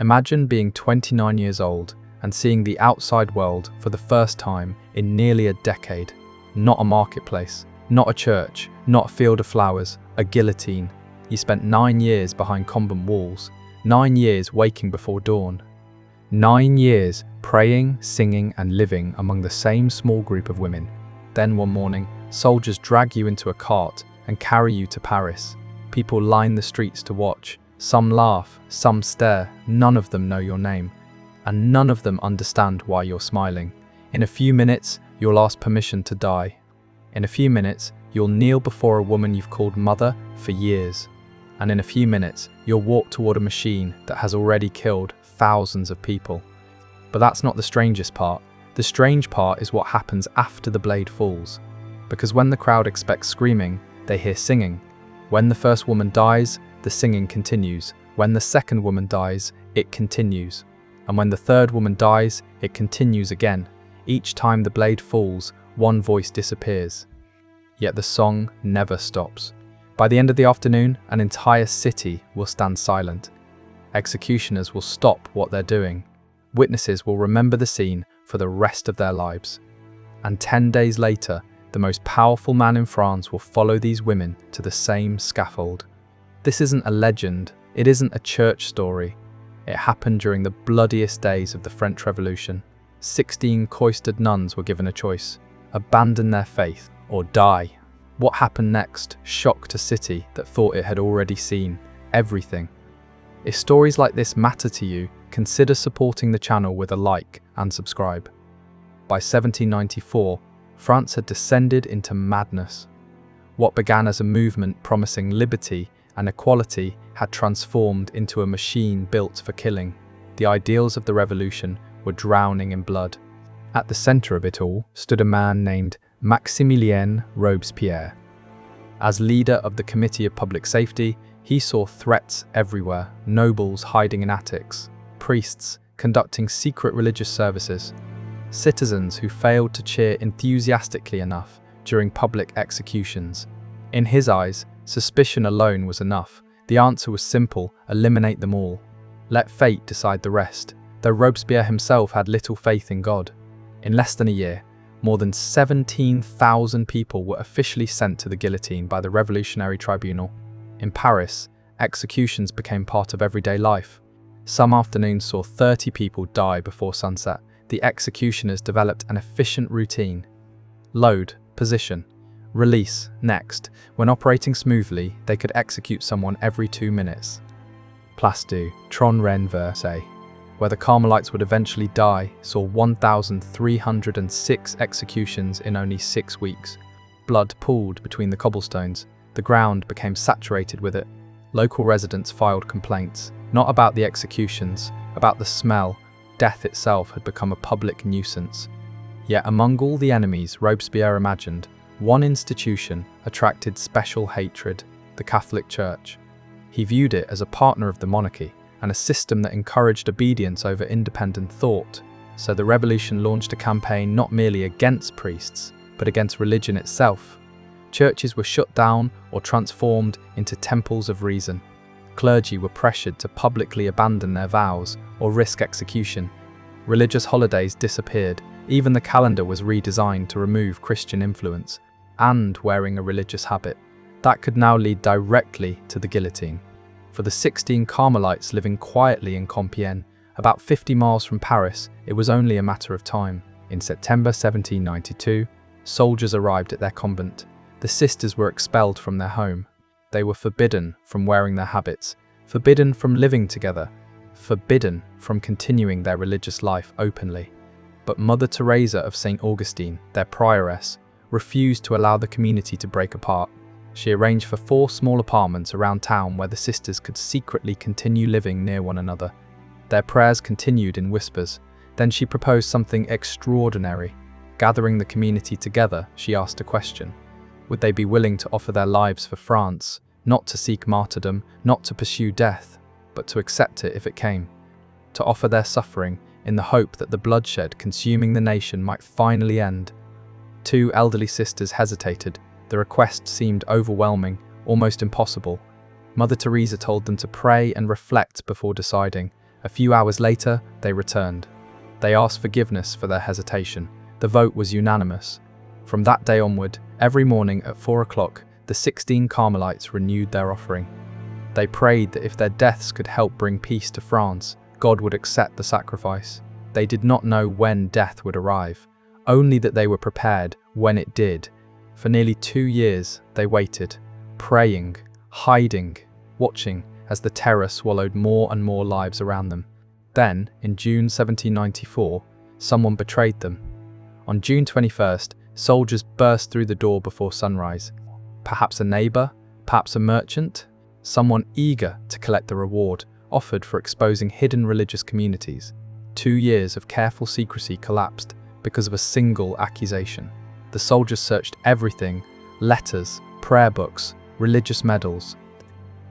Imagine being 29 years old and seeing the outside world for the first time in nearly a decade. Not a marketplace, not a church, not a field of flowers, a guillotine. You spent 9 years behind convent walls, 9 years waking before dawn. 9 years praying, singing and living among the same small group of women. Then one morning, soldiers drag you into a cart and carry you to Paris. People line the streets to watch. Some laugh, some stare, none of them know your name. And none of them understand why you're smiling. In a few minutes, you'll ask permission to die. In a few minutes, you'll kneel before a woman you've called mother for years. And in a few minutes, you'll walk toward a machine that has already killed thousands of people. But that's not the strangest part. The strange part is what happens after the blade falls. Because when the crowd expects screaming, they hear singing. When the first woman dies, the singing continues. When the second woman dies, it continues. And when the third woman dies, it continues again. Each time the blade falls, one voice disappears. Yet the song never stops. By the end of the afternoon, an entire city will stand silent. Executioners will stop what they're doing. Witnesses will remember the scene for the rest of their lives. And 10 days later, the most powerful man in France will follow these women to the same scaffold. This isn't a legend, it isn't a church story. It happened during the bloodiest days of the French Revolution. 16 cloistered nuns were given a choice: abandon their faith or die. What happened next shocked a city that thought it had already seen everything. If stories like this matter to you, consider supporting the channel with a like and subscribe. By 1794, France had descended into madness. What began as a movement promising liberty and equality had transformed into a machine built for killing. The ideals of the revolution were drowning in blood. At the center of it all stood a man named Maximilien Robespierre. As leader of the Committee of Public Safety, he saw threats everywhere: nobles hiding in attics, priests conducting secret religious services, citizens who failed to cheer enthusiastically enough during public executions. In his eyes, suspicion alone was enough. The answer was simple: eliminate them all. Let fate decide the rest, though Robespierre himself had little faith in God. In less than a year, more than 17,000 people were officially sent to the guillotine by the Revolutionary Tribunal. In Paris, executions became part of everyday life. Some afternoons saw 30 people die before sunset. The executioners developed an efficient routine: load, position, release, next. When operating smoothly, they could execute someone every 2 minutes. Place du Trône-Renversé, where the Carmelites would eventually die, saw 1,306 executions in only 6 weeks. Blood pooled between the cobblestones. The ground became saturated with it. Local residents filed complaints, not about the executions, about the smell. Death itself had become a public nuisance. Yet among all the enemies Robespierre imagined, one institution attracted special hatred: the Catholic Church. He viewed it as a partner of the monarchy and a system that encouraged obedience over independent thought. So the revolution launched a campaign not merely against priests, but against religion itself. Churches were shut down or transformed into temples of reason. Clergy were pressured to publicly abandon their vows or risk execution. Religious holidays disappeared. Even the calendar was redesigned to remove Christian influence and wearing a religious habit. That could now lead directly to the guillotine. For the 16 Carmelites living quietly in Compiègne, about 50 miles from Paris, it was only a matter of time. In September 1792, soldiers arrived at their convent. The sisters were expelled from their home. They were forbidden from wearing their habits, forbidden from living together, forbidden from continuing their religious life openly. But Mother Teresa of St. Augustine, their prioress, refused to allow the community to break apart. She arranged for 4 small apartments around town where the sisters could secretly continue living near one another. Their prayers continued in whispers. Then she proposed something extraordinary. Gathering the community together, she asked a question. Would they be willing to offer their lives for France, not to seek martyrdom, not to pursue death, but to accept it if it came? To offer their suffering in the hope that the bloodshed consuming the nation might finally end. 2 elderly sisters hesitated. The request seemed overwhelming, almost impossible. Mother Teresa told them to pray and reflect before deciding, A few hours later, they returned. They asked forgiveness for their hesitation. The vote was unanimous. From that day onward, every morning at 4 o'clock, the 16 Carmelites renewed their offering. They prayed that if their deaths could help bring peace to France, God would accept the sacrifice. They did not know when death would arrive, only that they were prepared when it did. For nearly 2 years, they waited, praying, hiding, watching as the terror swallowed more and more lives around them. Then, in June 1794, someone betrayed them. On June 21st, soldiers burst through the door before sunrise. Perhaps a neighbor, perhaps a merchant, someone eager to collect the reward offered for exposing hidden religious communities. 2 years of careful secrecy collapsed because of a single accusation. The soldiers searched everything: letters, prayer books, religious medals.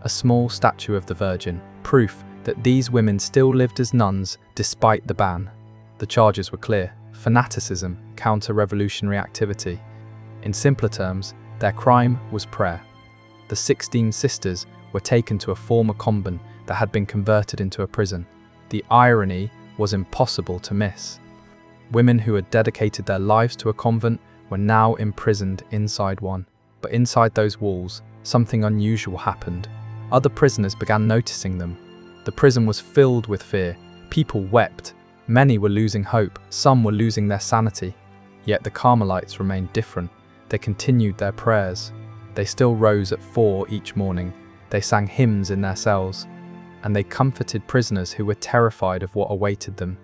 A small statue of the Virgin, proof that these women still lived as nuns despite the ban. The charges were clear: fanaticism, counter-revolutionary activity. In simpler terms, their crime was prayer. The 16 sisters were taken to a former convent that had been converted into a prison. The irony was impossible to miss. Women who had dedicated their lives to a convent were now imprisoned inside one. But inside those walls, something unusual happened. Other prisoners began noticing them. The prison was filled with fear. People wept. Many were losing hope. Some were losing their sanity. Yet the Carmelites remained different. They continued their prayers. They still rose at 4 each morning. They sang hymns in their cells. And they comforted prisoners who were terrified of what awaited them.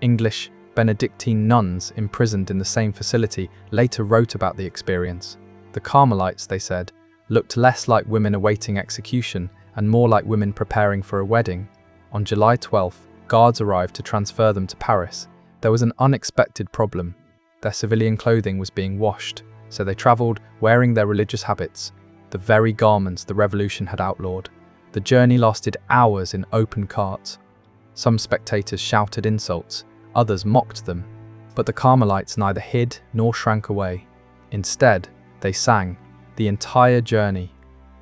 English Benedictine nuns imprisoned in the same facility later wrote about the experience. The Carmelites, they said, looked less like women awaiting execution and more like women preparing for a wedding. On July 12th, guards arrived to transfer them to Paris. There was an unexpected problem. Their civilian clothing was being washed, so they travelled wearing their religious habits, the very garments the revolution had outlawed. The journey lasted hours in open carts. Some spectators shouted insults, others mocked them. But the Carmelites neither hid nor shrank away. Instead, they sang the entire journey.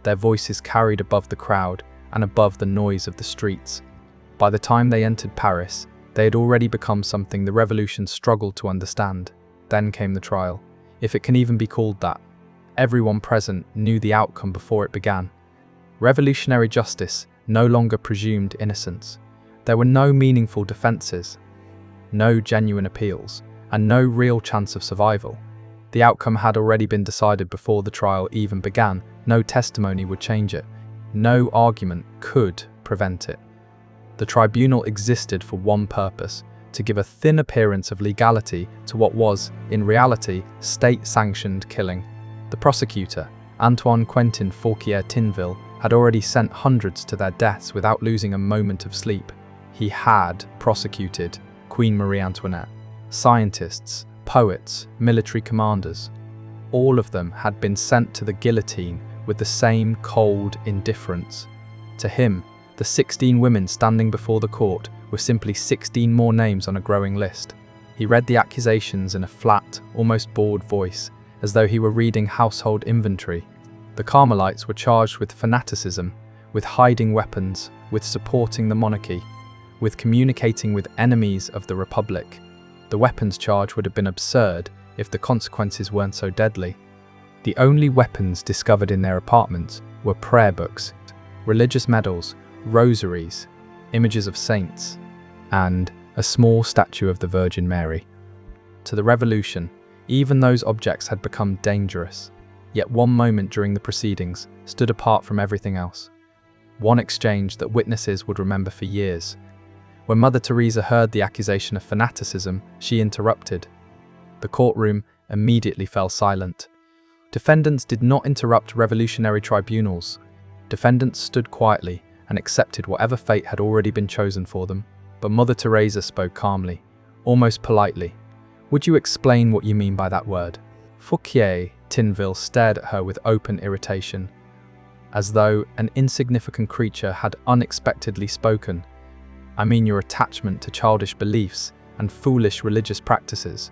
Their voices carried above the crowd and above the noise of the streets. By the time they entered Paris, they had already become something the revolution struggled to understand. Then came the trial, if it can even be called that. Everyone present knew the outcome before it began. Revolutionary justice no longer presumed innocence. There were no meaningful defences, no genuine appeals, and no real chance of survival. The outcome had already been decided before the trial even began. No testimony would change it. No argument could prevent it. The tribunal existed for one purpose: to give a thin appearance of legality to what was, in reality, state-sanctioned killing. The prosecutor, Antoine Quentin Fouquier-Tinville, had already sent hundreds to their deaths without losing a moment of sleep. He had prosecuted Queen Marie Antoinette, scientists, poets, military commanders. All of them had been sent to the guillotine with the same cold indifference. To him, the 16 women standing before the court were simply 16 more names on a growing list. He read the accusations in a flat, almost bored voice, as though he were reading household inventory. The Carmelites were charged with fanaticism, with hiding weapons, with supporting the monarchy, with communicating with enemies of the Republic. The weapons charge would have been absurd if the consequences weren't so deadly. The only weapons discovered in their apartments were prayer books, religious medals, rosaries, images of saints, and a small statue of the Virgin Mary. To the revolution, even those objects had become dangerous. Yet one moment during the proceedings stood apart from everything else. One exchange that witnesses would remember for years. When Mother Teresa heard the accusation of fanaticism, she interrupted. The courtroom immediately fell silent. Defendants did not interrupt revolutionary tribunals. Defendants stood quietly and accepted whatever fate had already been chosen for them. But Mother Teresa spoke calmly, almost politely. "Would you explain what you mean by that word?" Fouquier-Tinville stared at her with open irritation, as though an insignificant creature had unexpectedly spoken. "I mean your attachment to childish beliefs and foolish religious practices."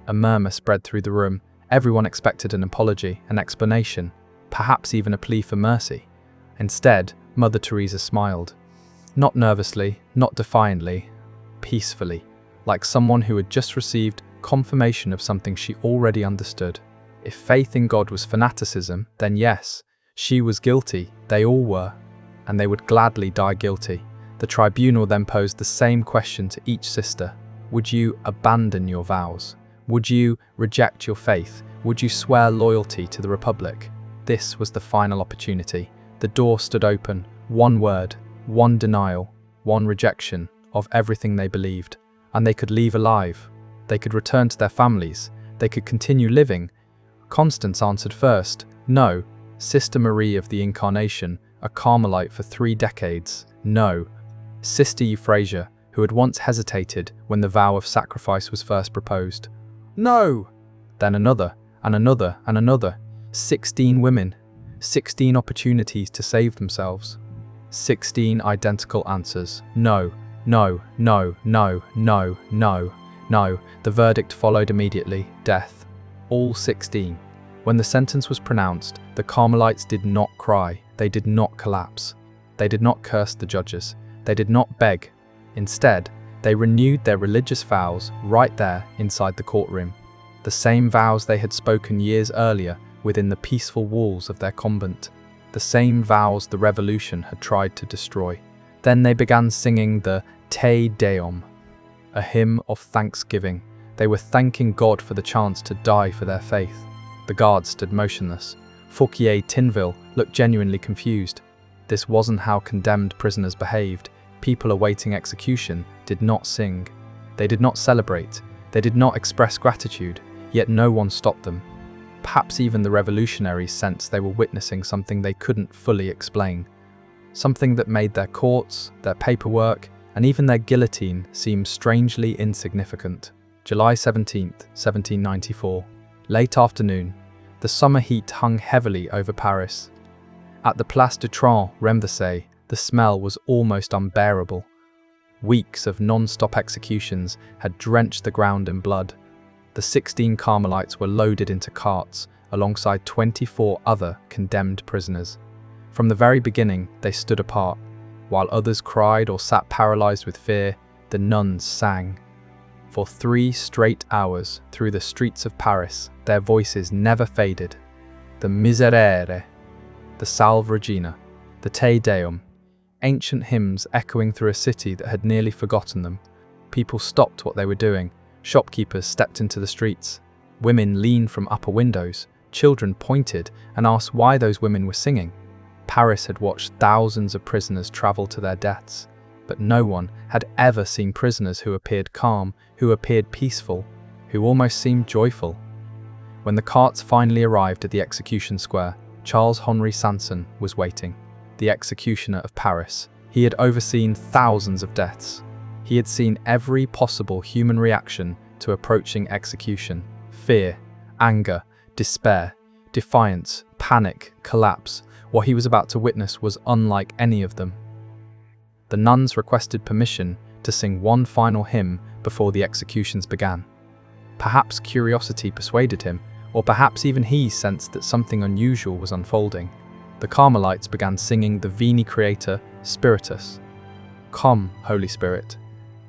A murmur spread through the room. Everyone expected an apology, an explanation, perhaps even a plea for mercy. Instead, Mother Teresa smiled. Not nervously, not defiantly, peacefully, like someone who had just received confirmation of something she already understood. If faith in God was fanaticism, then yes, she was guilty, they all were, and they would gladly die guilty. The tribunal then posed the same question to each sister. Would you abandon your vows? Would you reject your faith? Would you swear loyalty to the Republic? This was the final opportunity. The door stood open. One word, one denial, one rejection of everything they believed. And they could leave alive. They could return to their families. They could continue living. Constance answered first, no. Sister Marie of the Incarnation, a Carmelite for 3 decades, no. Sister Euphrasia, who had once hesitated when the vow of sacrifice was first proposed, no. Then another, and another, and another. 16 women, 16 opportunities to save themselves. 16 identical answers, no, no, no, no, no, no, no. The verdict followed immediately, death. All 16. When the sentence was pronounced, the Carmelites did not cry, they did not collapse. They did not curse the judges, they did not beg. Instead, they renewed their religious vows right there inside the courtroom. The same vows they had spoken years earlier within the peaceful walls of their convent. The same vows the revolution had tried to destroy. Then they began singing the Te Deum, a hymn of thanksgiving. They were thanking God for the chance to die for their faith. The guards stood motionless. Fouquier Tinville looked genuinely confused. This wasn't how condemned prisoners behaved. People awaiting execution did not sing. They did not celebrate. They did not express gratitude, yet no one stopped them. Perhaps even the revolutionaries sensed they were witnessing something they couldn't fully explain. Something that made their courts, their paperwork, and even their guillotine seem strangely insignificant. July 17th, 1794. Late afternoon. The summer heat hung heavily over Paris. At the Place du Trône-Renversé, the smell was almost unbearable. Weeks of non-stop executions had drenched the ground in blood. The 16 Carmelites were loaded into carts alongside 24 other condemned prisoners. From the very beginning, they stood apart. While others cried or sat paralyzed with fear, the nuns sang. For 3 straight hours through the streets of Paris, their voices never faded. The Miserere, the Salve Regina, the Te Deum, ancient hymns echoing through a city that had nearly forgotten them. People stopped what they were doing. Shopkeepers stepped into the streets. Women leaned from upper windows. Children pointed and asked why those women were singing. Paris had watched thousands of prisoners travel to their deaths, but no one had ever seen prisoners who appeared calm, who appeared peaceful, who almost seemed joyful. When the carts finally arrived at the execution square, Charles Henri Sanson was waiting. The executioner of Paris. He had overseen thousands of deaths. He had seen every possible human reaction to approaching execution: fear, anger, despair, defiance, panic, collapse. What he was about to witness was unlike any of them. The nuns requested permission to sing one final hymn before the executions began. Perhaps curiosity persuaded him, or perhaps even he sensed that something unusual was unfolding. The Carmelites began singing the Veni Creator Spiritus. Come, Holy Spirit.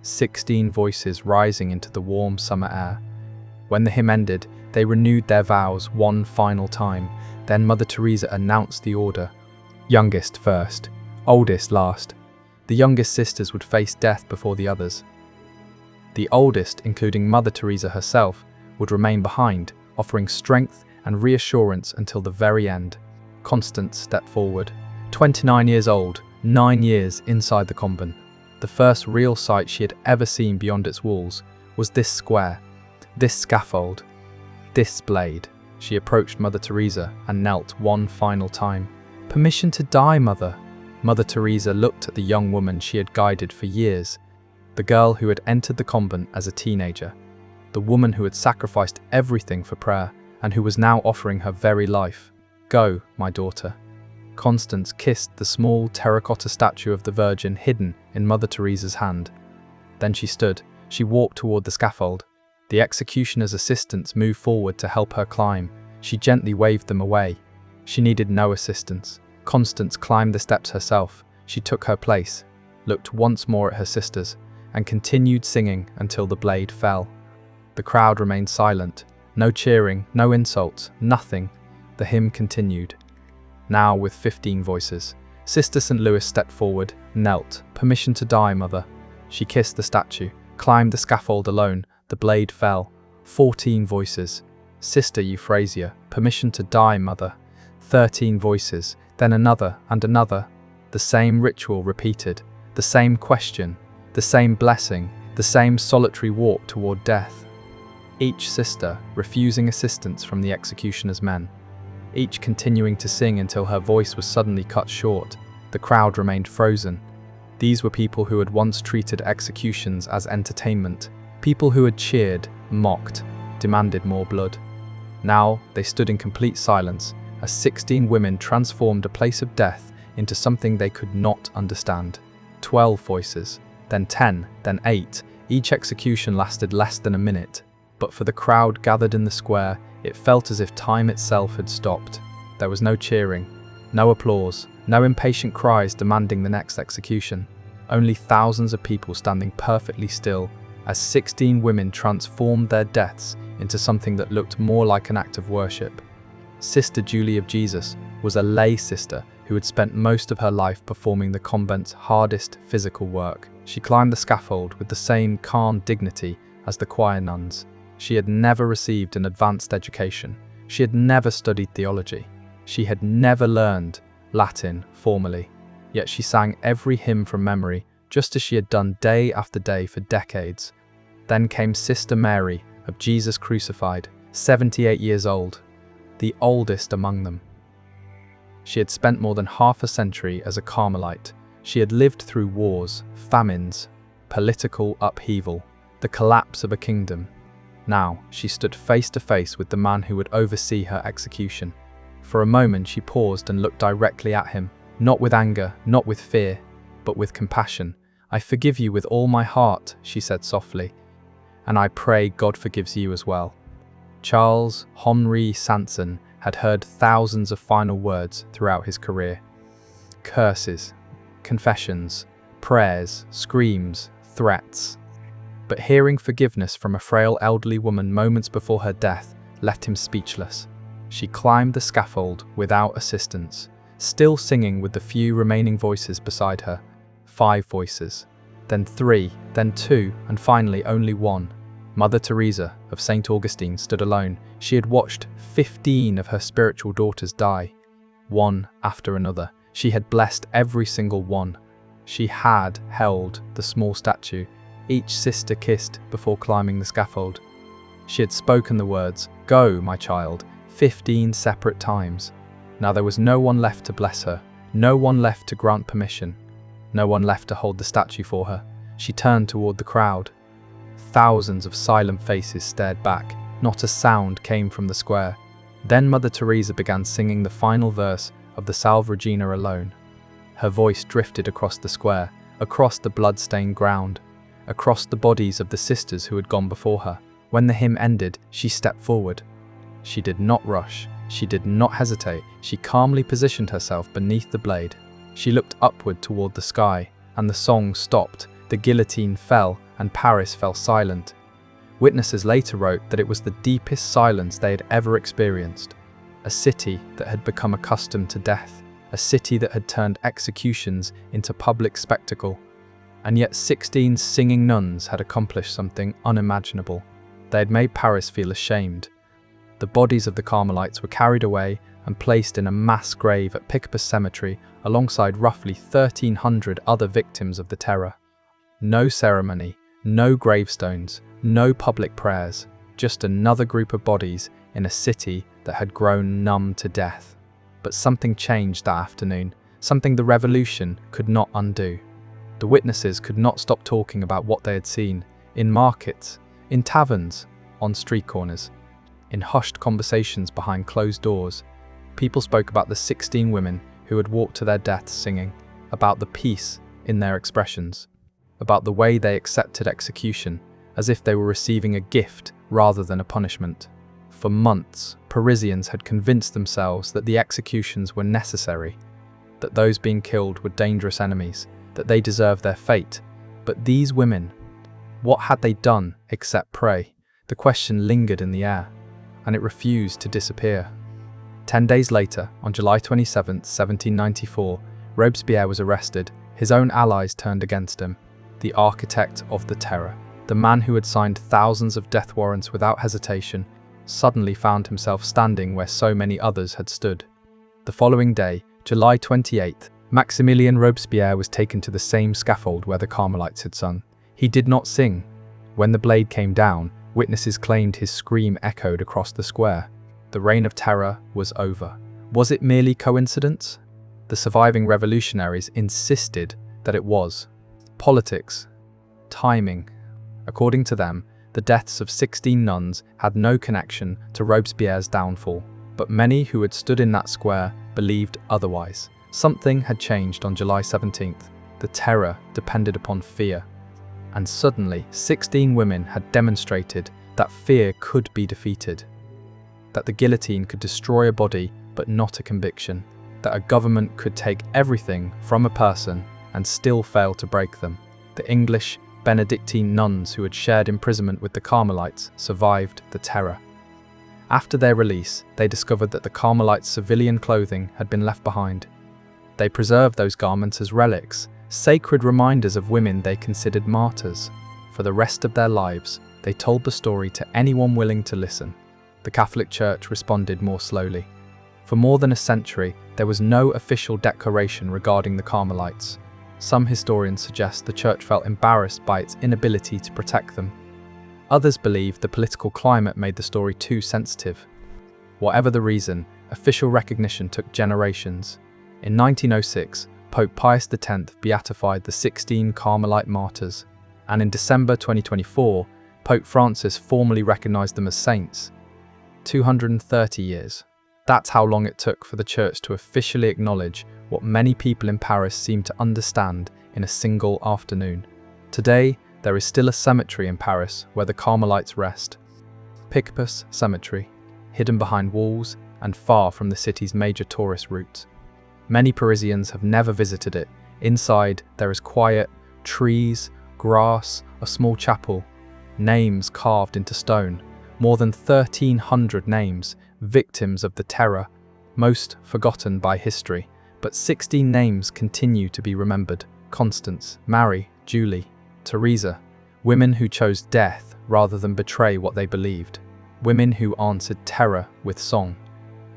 16 voices rising into the warm summer air. When the hymn ended, they renewed their vows one final time. Then Mother Teresa announced the order. Youngest first, oldest last. The youngest sisters would face death before the others. The oldest, including Mother Teresa herself, would remain behind, offering strength and reassurance until the very end. Constance stepped forward. 29 years old, 9 years inside the convent. The first real sight she had ever seen beyond its walls was this square, this scaffold, this blade. She approached Mother Teresa and knelt one final time. Permission to die, Mother. Mother Teresa looked at the young woman she had guided for years, the girl who had entered the convent as a teenager, the woman who had sacrificed everything for prayer and who was now offering her very life. Go, my daughter. Constance kissed the small terracotta statue of the Virgin hidden in Mother Teresa's hand. Then she stood. She walked toward the scaffold. The executioner's assistants moved forward to help her climb. She gently waved them away. She needed no assistance. Constance climbed the steps herself. She took her place. looked once more at her sisters, and continued singing until the blade fell. The crowd remained silent. No cheering, no insults, nothing. The hymn continued. Now with 15 voices, Sister St. Louis stepped forward, knelt. "Permission to die, Mother." She kissed the statue, climbed the scaffold alone. The blade fell. 14 voices. "Sister Euphrasia, permission to die, Mother." 13 voices, then another and another. The same ritual repeated, the same question, the same blessing, the same solitary walk toward death. Each sister refusing assistance from the executioner's men. Each continuing to sing until her voice was suddenly cut short. The crowd remained frozen. These were people who had once treated executions as entertainment, people who had cheered, mocked, demanded more blood. Now they stood in complete silence as 16 women transformed a place of death into something they could not understand. 12 voices, then 10, then 8. Each execution lasted less than a minute, but for the crowd gathered in the square, it felt as if time itself had stopped. There was no cheering, no applause, no impatient cries demanding the next execution. Only thousands of people standing perfectly still as 16 women transformed their deaths into something that looked more like an act of worship. Sister Julie of Jesus was a lay sister who had spent most of her life performing the convent's hardest physical work. She climbed the scaffold with the same calm dignity as the choir nuns. She had never received an advanced education. She had never studied theology. She had never learned Latin formally. Yet she sang every hymn from memory, just as she had done day after day for decades. Then came Sister Mary of Jesus Crucified, 78 years old, the oldest among them. She had spent more than half a century as a Carmelite. She had lived through wars, famines, political upheaval, the collapse of a kingdom. Now she stood face to face with the man who would oversee her execution. For a moment she paused and looked directly at him, not with anger, not with fear, but with compassion. "I forgive you with all my heart," she said softly, "and I pray God forgives you as well." Charles Henri Sanson had heard thousands of final words throughout his career. Curses, confessions, prayers, screams, threats. But hearing forgiveness from a frail elderly woman moments before her death left him speechless. She climbed the scaffold without assistance, still singing with the few remaining voices beside her. 5 voices, then 3, then 2, and finally only 1. Mother Teresa of St. Augustine stood alone. She had watched 15 of her spiritual daughters die, one after another. She had blessed every single one. She had held the small statue each sister kissed before climbing the scaffold. She had spoken the words, "Go, my child," 15 separate times. Now there was no one left to bless her, no one left to grant permission, no one left to hold the statue for her. She turned toward the crowd. Thousands of silent faces stared back. Not a sound came from the square. Then Mother Teresa began singing the final verse of the Salve Regina alone. Her voice drifted across the square, across the blood-stained ground, across the bodies of the sisters who had gone before her. When the hymn ended, she stepped forward. She did not rush. She did not hesitate. She calmly positioned herself beneath the blade. She looked upward toward the sky, and the song stopped. The guillotine fell, and Paris fell silent. Witnesses later wrote that it was the deepest silence they had ever experienced. A city that had become accustomed to death, a city that had turned executions into public spectacle. And yet 16 singing nuns had accomplished something unimaginable. They had made Paris feel ashamed. The bodies of the Carmelites were carried away and placed in a mass grave at Picpus Cemetery alongside roughly 1,300 other victims of the terror. No ceremony, no gravestones, no public prayers, just another group of bodies in a city that had grown numb to death. But something changed that afternoon, something the revolution could not undo. The witnesses could not stop talking about what they had seen, in markets, in taverns, on street corners. In hushed conversations behind closed doors, people spoke about the 16 women who had walked to their deaths singing, about the peace in their expressions, about the way they accepted execution as if they were receiving a gift rather than a punishment. For months, Parisians had convinced themselves that the executions were necessary, that those being killed were dangerous enemies, that they deserved their fate. But these women, what had they done except pray? The question lingered in the air, and it refused to disappear. 10 days later, on July 27, 1794, Robespierre was arrested. His own allies turned against him. The architect of the terror, the man who had signed thousands of death warrants without hesitation, suddenly found himself standing where so many others had stood. The following day, July 28th, Maximilien Robespierre was taken to the same scaffold where the Carmelites had sung. He did not sing. When the blade came down, witnesses claimed his scream echoed across the square. The reign of terror was over. Was it merely coincidence? The surviving revolutionaries insisted that it was. Politics. Timing. According to them, the deaths of 16 nuns had no connection to Robespierre's downfall. But many who had stood in that square believed otherwise. Something had changed on July 17th. The terror depended upon fear. And suddenly, 16 women had demonstrated that fear could be defeated. That the guillotine could destroy a body, but not a conviction. That a government could take everything from a person and still fail to break them. The English Benedictine nuns who had shared imprisonment with the Carmelites survived the terror. After their release, they discovered that the Carmelites' civilian clothing had been left behind. They preserved those garments as relics, sacred reminders of women they considered martyrs. For the rest of their lives, they told the story to anyone willing to listen. The Catholic Church responded more slowly. For more than a century, there was no official declaration regarding the Carmelites. Some historians suggest the Church felt embarrassed by its inability to protect them. Others believe the political climate made the story too sensitive. Whatever the reason, official recognition took generations. In 1906, Pope Pius X beatified the 16 Carmelite martyrs, and in December 2024, Pope Francis formally recognized them as saints. 230 years. That's how long it took for the Church to officially acknowledge what many people in Paris seemed to understand in a single afternoon. Today, there is still a cemetery in Paris where the Carmelites rest. Picpus Cemetery, hidden behind walls and far from the city's major tourist routes. Many Parisians have never visited it. Inside, there is quiet, trees, grass, a small chapel, names carved into stone. More than 1,300 names, victims of the terror, most forgotten by history. But 16 names continue to be remembered. Constance, Marie, Julie, Teresa. Women who chose death rather than betray what they believed. Women who answered terror with song.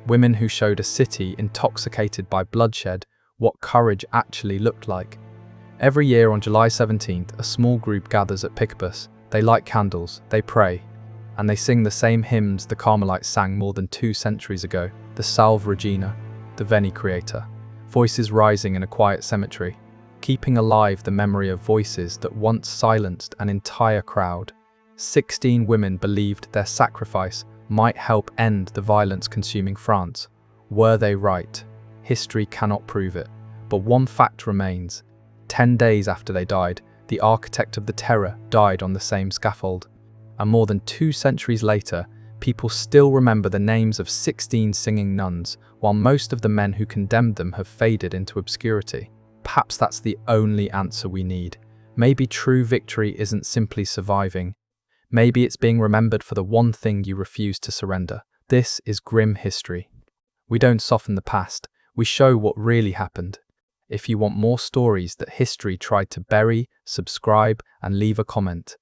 Women who showed a city intoxicated by bloodshed what courage actually looked like. Every year on July 17th, a small group gathers at Picpus. They light candles, they pray, and they sing the same hymns the Carmelites sang more than 2 centuries ago. The Salve Regina, the Veni Creator. Voices rising in a quiet cemetery, keeping alive the memory of voices that once silenced an entire crowd. 16 women believed their sacrifice might help end the violence consuming France. Were they right? History cannot prove it. But one fact remains. 10 days after they died, the architect of the terror died on the same scaffold. And more than 2 centuries later, people still remember the names of 16 singing nuns, while most of the men who condemned them have faded into obscurity. Perhaps that's the only answer we need. Maybe true victory isn't simply surviving. Maybe it's being remembered for the one thing you refuse to surrender. This is grim history. We don't soften the past, we show what really happened. If you want more stories that history tried to bury, subscribe and leave a comment.